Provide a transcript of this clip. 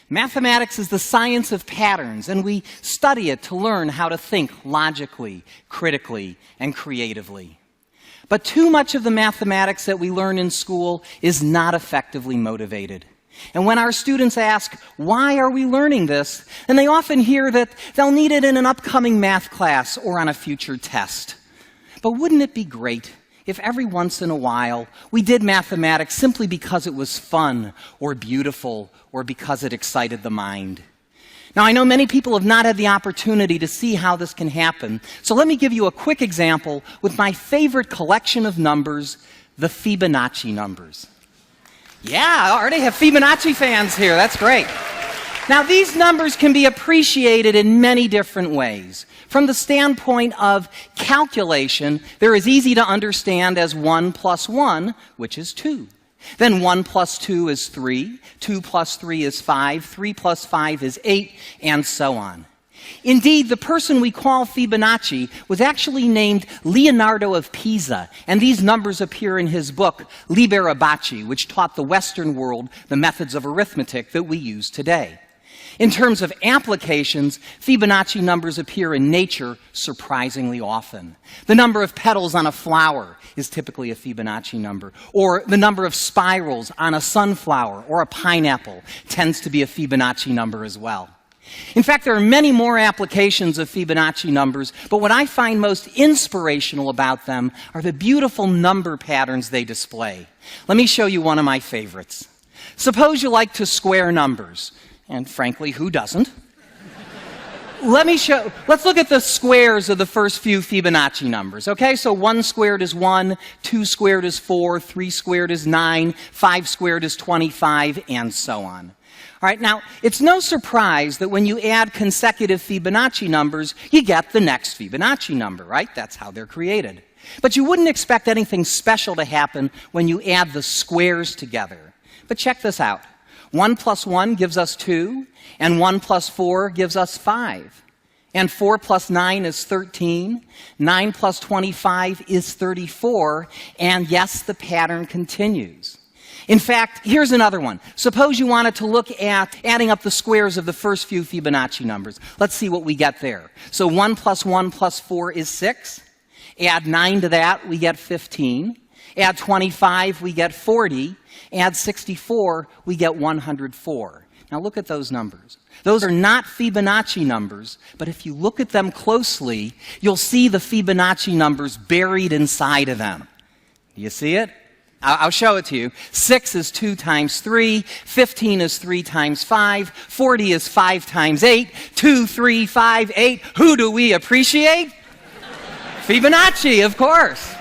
Mathematics is the science of patterns, and we study it to learn how to think logically, critically, and creatively. But too much of the mathematics that we learn in school is not effectively motivated. And when our students ask, why are we learning this? And they often hear that they'll need it in an upcoming math class or on a future test. But wouldn't it be great if every once in a while we did mathematics simply because it was fun or beautiful or because it excited the mind? Now, I know many people have not had the opportunity to see how this can happen, so let me give you a quick example with my favorite collection of numbers, the Fibonacci numbers. Yeah, I already have Fibonacci fans here. That's great. Now, these numbers can be appreciated in many different ways. From the standpoint of calculation, they're as easy to understand as 1 plus 1, which is 2. Then 1 plus 2 is 3, 2 plus 3 is 5, 3 plus 5 is 8, and so on. Indeed, the person we call Fibonacci was actually named Leonardo of Pisa, and these numbers appear in his book, Liber Abaci, which taught the Western world the methods of arithmetic that we use today. In terms of applications, Fibonacci numbers appear in nature surprisingly often. The number of petals on a flower is typically a Fibonacci number, or the number of spirals on a sunflower or a pineapple tends to be a Fibonacci number as well. In fact, there are many more applications of Fibonacci numbers, but what I find most inspirational about them are the beautiful number patterns they display. Let me show you one of my favorites. Suppose you like to square numbers. And frankly, who doesn't? Let's look at the squares of the first few Fibonacci numbers, okay? So 1 squared is 1, 2 squared is 4, 3 squared is 9, 5 squared is 25, and so on. All right, now, it's no surprise that when you add consecutive Fibonacci numbers, you get the next Fibonacci number, right? That's how they're created. But you wouldn't expect anything special to happen when you add the squares together. But check this out. 1 plus 1 gives us 2, and 1 plus 4 gives us 5. And 4 plus 9 is 13, 9 plus 25 is 34, and yes, the pattern continues. In fact, here's another one. Suppose you wanted to look at adding up the squares of the first few Fibonacci numbers. Let's see what we get there. So 1 plus 1 plus 4 is 6. Add 9 to that, we get 15. Add 25, we get 40. Add 64, we get 104. Now look at those numbers. Those are not Fibonacci numbers, but if you look at them closely, you'll see the Fibonacci numbers buried inside of them. You see it? I'll show it to you. 6 is 2 times 3, 15 is 3 times 5, 40 is 5 times 8, 2, 3, 5, 8. Who do we appreciate? Fibonacci, of course.